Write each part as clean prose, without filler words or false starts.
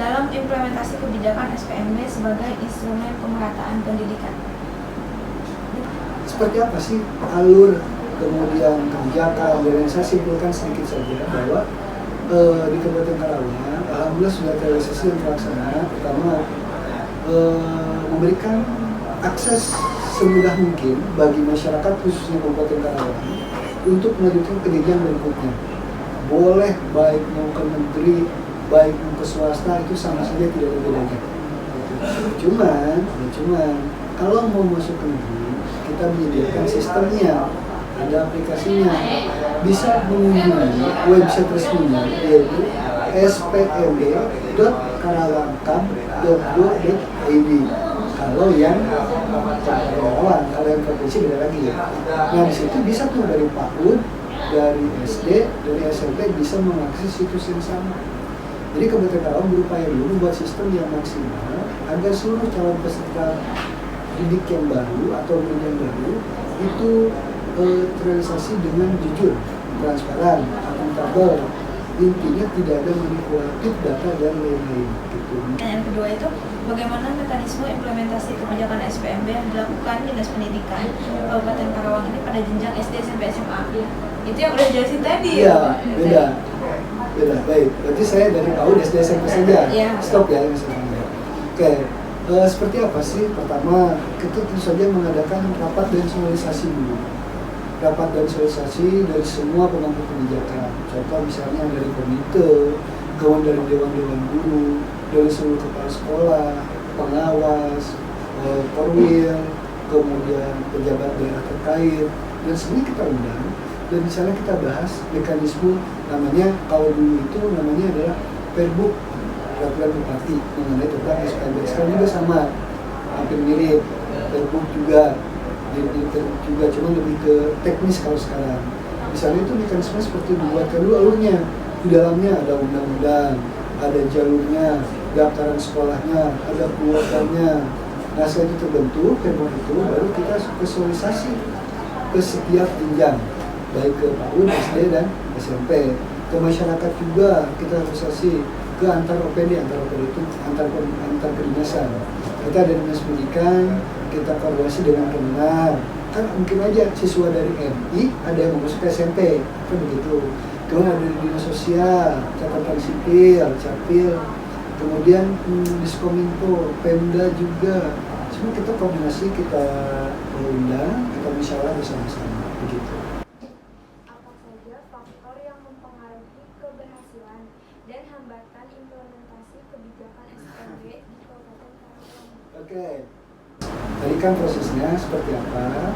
dalam implementasi kebijakan SPMB sebagai instrumen pemerataan pendidikan. Seperti apa sih alur kemudian kebijakan? Dan saya simpulkan sedikit saja bahwa di Kabupaten Karawang alhamdulillah sudah terrealisasi dan terlaksana. Pertama, memberikan akses semudah mungkin bagi masyarakat khususnya Kabupaten Karawang untuk melanjutkan ke jenjang berikutnya. Boleh baik mau ke negeri, baik mau ke swasta, itu sama saja tidak ada bedanya. Cuman kalau mau masuk ke negeri, kita menyediakan sistemnya, ada aplikasinya, bisa mengunjungi website resminya yaitu spmb.karawangkam.go.id. kalau yang Karawang, kalau yang provinsi beda lagi ya. Nah di situ bisa tuh dari PAUD, dari SD, dari SMP bisa mengakses situs yang sama. Jadi Kabupaten Karawang berupaya dulu membuat sistem yang maksimal agar seluruh calon peserta didik yang baru atau murid yang baru itu terrealisasi dengan jujur, transparan, akuntabel. Intinya tidak ada manipulatif data dan lain-lain. Gitu. Yang kedua itu bagaimana mekanisme implementasi kebijakan SPMB yang dilakukan Dinas Pendidikan Kabupaten Karawang ini pada jenjang SD, SMP, SMA. Itu yang udah jelasin tadi. Iya, beda. Baik. Berarti saya dari PAUD SD, SMP saja. Ya. Stop ya yang saya bilang. Oke. Seperti apa sih? Pertama, kita tentu saja mengadakan rapat dan sosialisasi dulu. Rapat dan sosialisasi dari semua pemangku kebijakan. Contoh misalnya dari komite, kawan dari dewan-dewan guru, dari seluruh kepala sekolah, pengawas, korwil, kemudian pejabat daerah terkait, dan semuanya kita undang. Dan di sana kita bahas mekanisme, namanya kalau dulu itu namanya adalah Perbuk Peraturan Bupati mengenai tentang SPMB. Sekarang juga sama, hampir mirip, Perbuk juga. Juga cuma lebih ke teknis kalau sekarang. Misalnya itu mekanisme seperti dibuatkan dulu alurnya. Di dalamnya ada undang-undang, ada jalurnya, daftaran sekolahnya, ada kuotanya. Nah setelah itu terbentuk, permen itu baru kita sosialisasi ke setiap jenjang, baik ke PAUD, SD dan SMP. Ke masyarakat juga kita sosialisasi ke antar OPD itu antar kedinasan. Kita ada dinas pendidikan, kita koordinasi dengan Kemenar. Kan mungkin aja siswa dari MI ada yang mau masuk ke SMP, kan begitu. Kemudian ada dinas sosial, catatan sipil, capil, kemudian Diskominfo, Pemda juga. Semua kita koordinasi, kita undang, kita musyawarah bersama-sama, begitu. Apa saja faktor yang mempengaruhi keberhasilan dan hambatan implementasi kebijakan SPMB di Kabupaten Karawang? Oke. Tadi kan prosesnya seperti apa?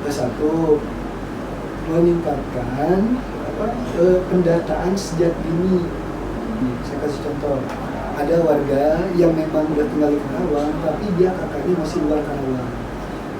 Satu, meningkatkan pendataan sejak dini. Saya kasih contoh. Ada warga yang memang udah tinggal di Karawang, tapi dia kakaknya masih luar Karawang.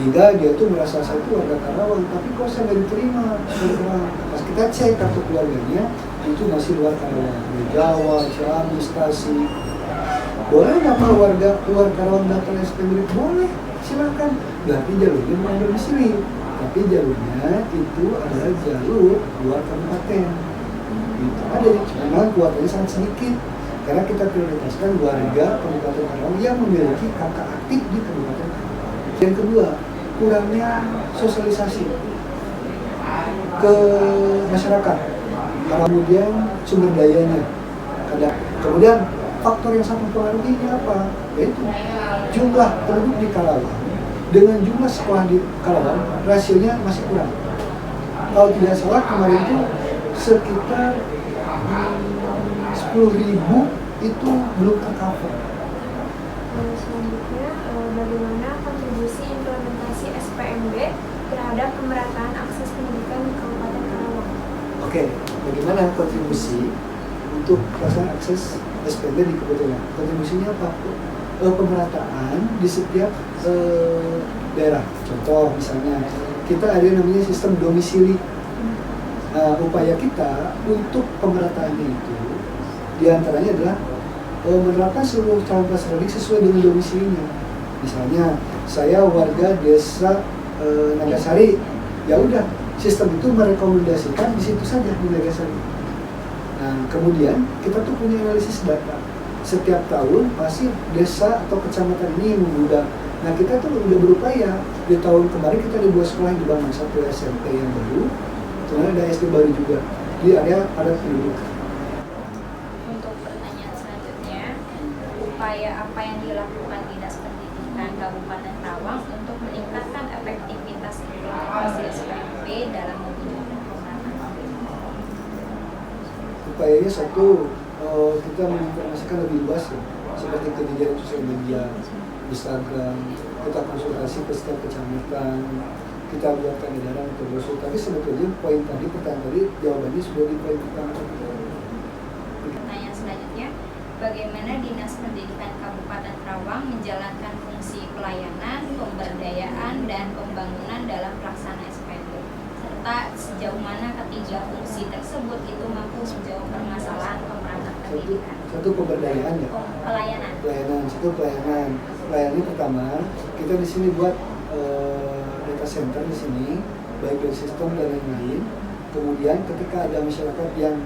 Hingga dia tuh merasa saya itu warga Karawang, tapi kok saya nggak diterima di Karawang. Pas kita cek kartu keluarganya, itu masih luar Karawang. Di Jawa, Ciamis, Tasik. Boleh nggak Pak warga luar Karawang daftar SPMB? Boleh, silakan. Berarti jalurnya bukan domisili, tapi jalurnya itu adalah jalur luar kabupaten. Gitu. Ada, memang kuotanya sangat sedikit, karena kita prioritaskan warga Kabupaten Karawang yang memiliki kakak aktif di Kabupaten Karawang. Yang kedua, kurangnya sosialisasi ke masyarakat. Kemudian sumber dayanya. Kemudian faktor yang sangat mempengaruhi ini apa? Yaitu jumlah penduduk di Karawang dengan jumlah sekolah di Karawang rasionya masih kurang. Kalau tidak salah kemarin itu sekitar 10.000 itu belum tercover. Selanjutnya, bagaimana kontribusi implementasi SPMB terhadap pemerataan akses pendidikan di Kabupaten Karawang? Oke, bagaimana kontribusi untuk pelaksanaan akses SPMB di Kabupaten? Kontribusinya apa? Pemerataan di setiap daerah. Contoh misalnya, kita ada yang namanya sistem domisili. Upaya kita untuk pemerataannya itu diantaranya adalah menerapkan seluruh calon peserta didik sesuai dengan domisilinya. Misalnya, saya warga desa Nagasari, ya udah sistem itu merekomendasikan di situ saja di Nagasari. Nah, kemudian kita tuh punya analisis data. setiap tahun pasti desa atau kecamatan ini yang membludak. Nah kita tuh udah berupaya, di tahun kemarin kita ada 2 sekolah yang dibangun, satu SMP yang baru, kemudian ada SD baru juga di area padat penduduk. Untuk pertanyaan selanjutnya, upaya apa yang dilakukan Dinas Pendidikan Kabupaten Karawang untuk meningkatkan efektivitas implementasi SPMB dalam mewujudkan pemerataan? Upayanya satu, kita menginformasikan lebih luas ya, seperti ke jajaran sosial media, Instagram, kita konsultasi ke setiap kecamatan, kita buatkan edaran atau brosur. Tapi sebetulnya poin tadi, pertanyaan tadi, jawabannya sudah di poin pertama. Pertanyaan selanjutnya, bagaimana Dinas Pendidikan Kabupaten Karawang menjalankan fungsi pelayanan, pemberdayaan, dan pembangunan dalam pelaksanaan SPMB? Serta sejauh mana ketiga fungsi tersebut itu mampu menjawab permasalahan pemerataan pendidikan? Satu pemberdayaan ya. Pelayanan. Satu pelayanan. Pelayanan pertama, kita di sini buat data center di sini, baik dari sistem dan lain-lain. Kemudian ketika ada masyarakat yang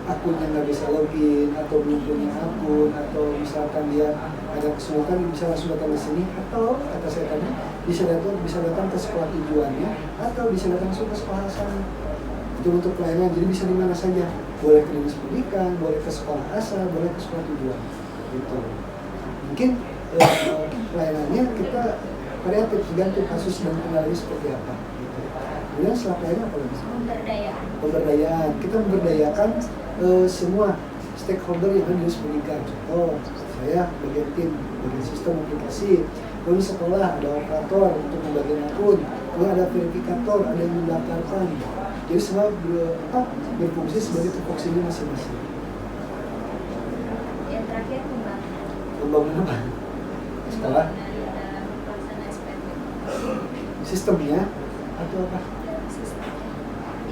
akunnya nggak bisa login atau belum punya akun, atau misalkan dia ada kesulitan, bisa langsung datang ke sini, atau kata saya tadi bisa datang ke sekolah tujuannya, atau bisa datang langsung ke sekolah asal. Itu untuk pelayanan, jadi bisa di mana saja, boleh ke dinas pendidikan, boleh ke sekolah asal, boleh ke sekolah tujuan. Gitu. Mungkin pelayanannya kita variatif, tergantung kasus dan kendalanya seperti apa. Gitu. Kemudian setelah pelayanan apa lagi? Pemberdayaan. Kita memberdayakan semua stakeholder yang ada di dinas pendidikan. Contoh, saya bagian tim, bagian sistem aplikasi. Lalu sekolah ada operator untuk membagian akun, kemudian ada verifikator, ada yang mendaftarkan. Jadi semua berfungsi sebagai tupoksi masing-masing. Yang terakhir, pembangunan. Pembangunan apa? Sekolah? Dalam pelaksanaan SPMB. Sistemnya atau apa? Dalam sistem.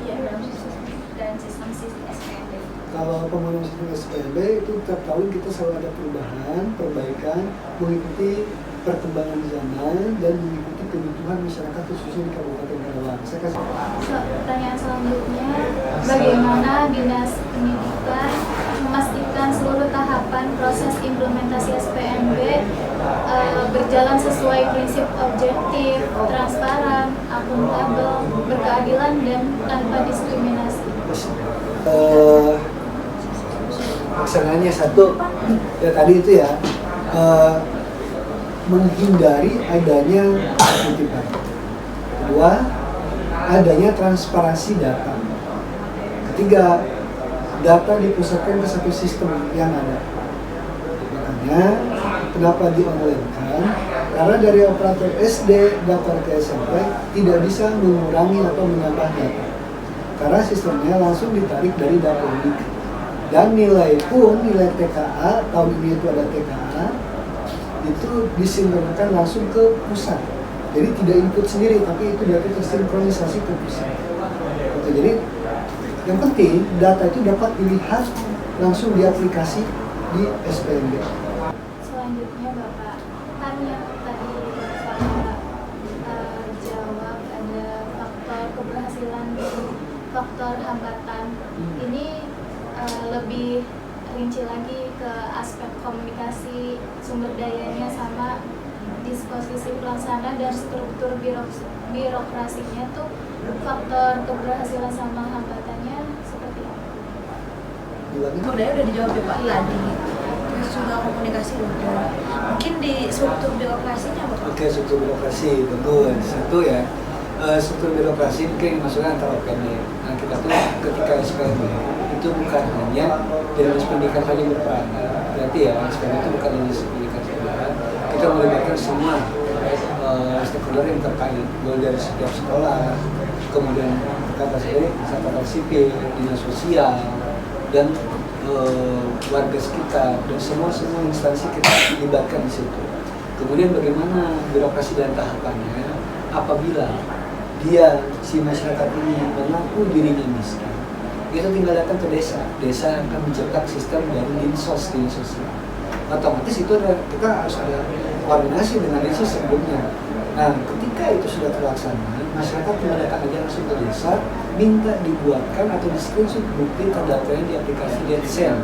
Iya, dalam sistem. Dan sistem SPMB. Kalau pembangunan sistem SPMB itu tiap tahun kita selalu ada perubahan, perbaikan, mengikuti perkembangan zaman dan mengikuti kebutuhan masyarakat khususnya di Kabupaten Karawang. Saya kasih. Pertanyaan selanjutnya, bagaimana Dinas Pendidikan memastikan seluruh tahapan proses implementasi SPMB berjalan sesuai prinsip objektif, transparan, akuntabel, berkeadilan, dan tanpa diskriminasi? Pelaksananya satu, ya tadi itu ya, menghindari adanya kutipan. Kedua, adanya transparansi data. Ketiga, data dipusatkan ke satu sistem yang ada. Makanya, kenapa di-online-kan? Karena dari operator SD daftar ke SMP tidak bisa mengurangi atau menambah data. Karena sistemnya langsung ditarik dari Dapodik. Dan nilai pun, nilai TKA, tahun ini itu ada TKA, itu disinkronkan langsung ke pusat. Jadi tidak input sendiri, tapi itu data tersinkronisasi ke pusat. Oke, jadi yang penting data itu dapat dilihat langsung di aplikasi di SPMB. Selanjutnya Bapak, kan yang tadi Bapak jawab ada faktor keberhasilan dan faktor hambatan. Ini lebih rinci lagi ke aspek komunikasi, sumber dayanya, sama disposisi pelaksana dan struktur birokrasinya tuh, faktor keberhasilan sama hambatannya seperti apa? Sebenarnya udah dijawab ya Pak tadi. Terus juga komunikasi udah. Mungkin di struktur birokrasinya Pak. Oke, struktur birokrasi betul. Satu ya, struktur birokrasi mungkin maksudnya antara OPD. Nah kita tuh ketika SPMB itu bukan hanya Dinas Pendidikan saja berperan. Berarti ya SPMB itu bukan Dinas Pendidikan saja. Kita melibatkan semua stakeholder yang terkait, mulai dari setiap sekolah, kemudian kata saya satpol sipil, dinas sosial, dan warga sekitar, dan semua instansi kita libatkan di situ. Kemudian bagaimana birokrasi dan tahapannya apabila si masyarakat ini mengaku dirinya miskin, itu tinggal datang ke desa akan mencetak sistem dari dinas sosial. Otomatis itu kita harus ada koordinasi dengan desa sebelumnya. Nah, ketika itu sudah terlaksana, masyarakat tidak datang aja langsung ke desa, minta dibuatkan atau di screenshot bukti terdaftarnya di aplikasi Detsel.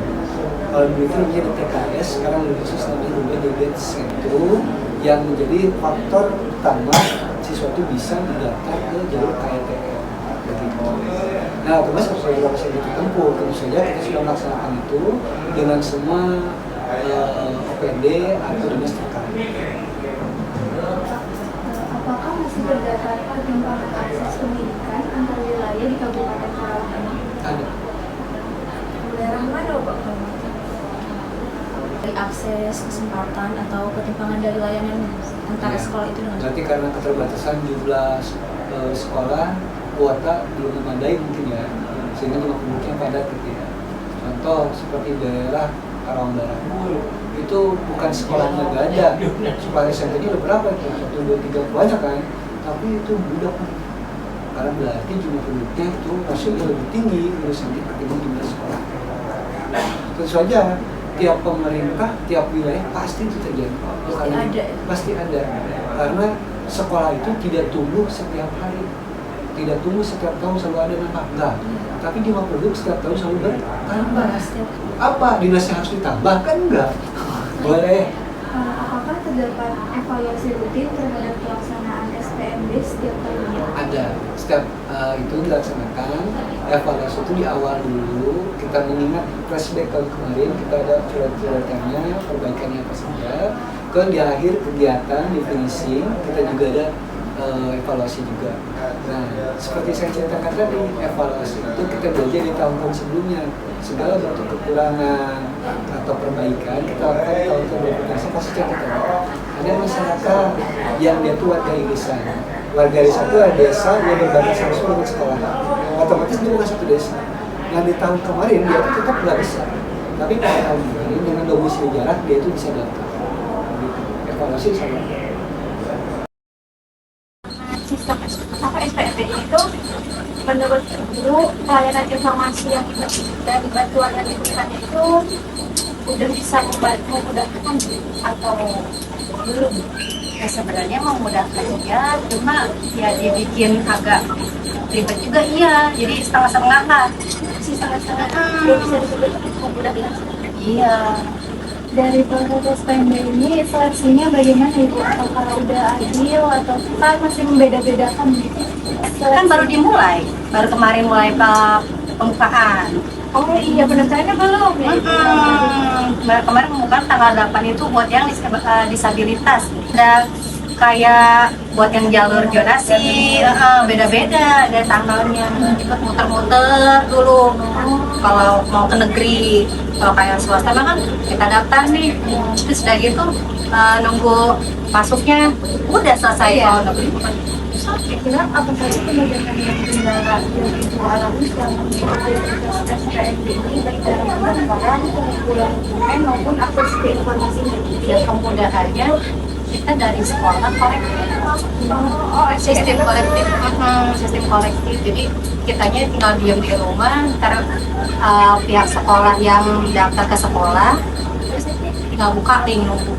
Kalau dulu itu namanya di TKS, sekarang lebih khusus namanya berubah jadi Detsel, itu yang menjadi faktor utama siswa itu bisa mendaftar ke jalur KTM. Begitu. Nah, otomatis harus ada proses yang ditempuh. Tentu saja kita sudah melaksanakan itu dengan semua OPD atau dinas terkait. Apakah masih terdapat pertimbangan akses pendidikan antar wilayah di Kabupaten Karawang ini? Ada. Daerah mana Pak? Dari akses, kesempatan atau ketimpangan dari layanan antara sekolah itu dengan Berarti karena keterbatasan jumlah sekolah, kuota belum memadai mungkin ya, sehingga jumlah penduduknya padat gitu ya. Contoh seperti daerah Karawang Barat, itu bukan sekolahnya gak ada, sekolah SMP-nya udah berapa itu? 1, 2, 3 banyak kan, tapi itu budak karena berarti jumlah penduduknya itu rasio lebih tinggi ketimbang jumlah sekolah. Tentu saja tiap pemerintah, tiap wilayah pasti itu terjadi. Pasti ada. Karena sekolah itu tidak tumbuh setiap hari, tidak tumbuh setiap tahun selalu ada nambah, enggak. Tapi jumlah penduduk setiap tahun selalu bertambah. Apa dinasnya harus ditambah kan enggak? Boleh. Apakah terdapat evaluasi rutin terhadap pelaksanaan SPMB setiap tahunnya? Ada. Setiap itu dilaksanakan, evaluasi itu di awal dulu, kita mengingat flashback tahun kemarin, kita ada curhat-curhatannya, perbaikannya apa saja. Ke di akhir kegiatan, di finishing, kita juga ada evaluasi juga. Nah, seperti saya ceritakan tadi, evaluasi itu kita belajar di tahun-tahun sebelumnya. Segala bentuk kekurangan atau perbaikan kita lakukan di tahun-tahun berikutnya. Pasti catatan. Ada masyarakat yang dia tuh warga desa. Warga desa itu adalah desa yang berbatasan langsung dengan sekolah. Otomatis dia bukan satu desa. Nah, di tahun kemarin dia tuh tetap nggak bisa. Tapi pada tahun ini dengan domisili jarak dia itu bisa daftar. Evaluasi sama. Sistem SPMB itu menurut guru pelayanan informasi yang dari bantuan yang diberikan itu udah bisa memudahkan atau belum? Ya sebenarnya memudahkan ya, cuma ya dibikin agak ribet juga iya, jadi setengah-setengah lah. Setengah-setengah belum bisa disebut memudahkan. Iya. Dari proses SPMB ini seleksinya bagaimana Ibu? Apakah udah adil atau kan masih membeda-bedakan gitu? Kan baru dimulai, baru kemarin mulai pembukaan. Oh iya, pendaftarannya belum ya? Kemarin pembukaan tanggal 8 itu buat yang disabilitas. Dan kayak buat yang jalur zonasi, beda-beda ada tanggalnya. Ikut muter-muter dulu kalau mau ke negeri. Kalau kayak swasta kan kita daftar nih, terus udah gitu nunggu masuknya udah selesai. Kalau negeri bukan Kira apa saja kemudahan yang kendala yang Ibu alami selama mengikuti proses SPMB ini baik dalam pendaftaran, pengumpulan dokumen maupun akses ke informasinya? ya kemudahannya kita dari sekolah kolektif, sistem kolektif, sistem kolektif. Jadi kitanya tinggal diam di rumah, ntar pihak sekolah yang daftar ke sekolah, terus tinggal buka link nunggu.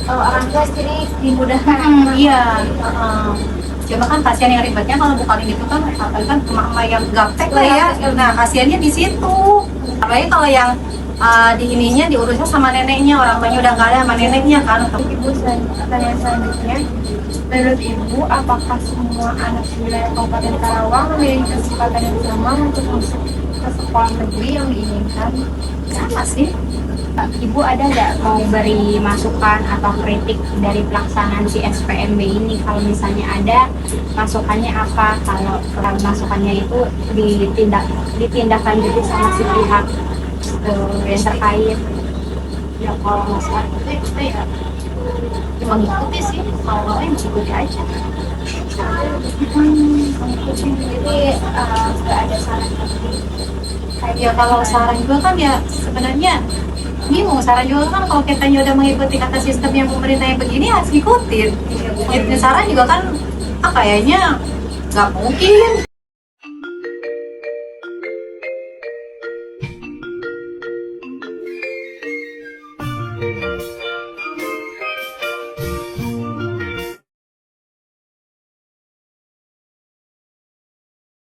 Orang tua sendiri dimudahkan. Iya. Cuma kan pasien yang ribetnya kalau buka link itu kan, apalagi kan emak-emak yang gaptek lah ya. Nah kasiannya di situ. Apalagi kalau yang di ininya diurusnya sama neneknya, orang tuanya udah nggak ada sama neneknya kan. Ibu, pertanyaan selanjutnya, menurut Ibu, apakah semua anak di wilayah Kabupaten Karawang memiliki kesempatan yang sama untuk masuk ke sekolah negeri yang diinginkan? Sama sih. Ibu ada nggak mau beri masukan atau kritik dari pelaksanaan si SPMB ini? Kalau misalnya ada, masukannya apa? Kalau masukannya itu ditindaklanjuti sama si pihak yang terkait. Ya kalau masalah itu kita ya mengikuti sih, kalau mau mengikuti aja. Jadi nggak ada saran seperti Ya kalau saran juga kan ya sebenarnya bingung. Saran juga kan kalau kita udah mengikuti kata sistem yang pemerintah yang begini harus ngikutin. Saran juga kan kayaknya nggak mungkin.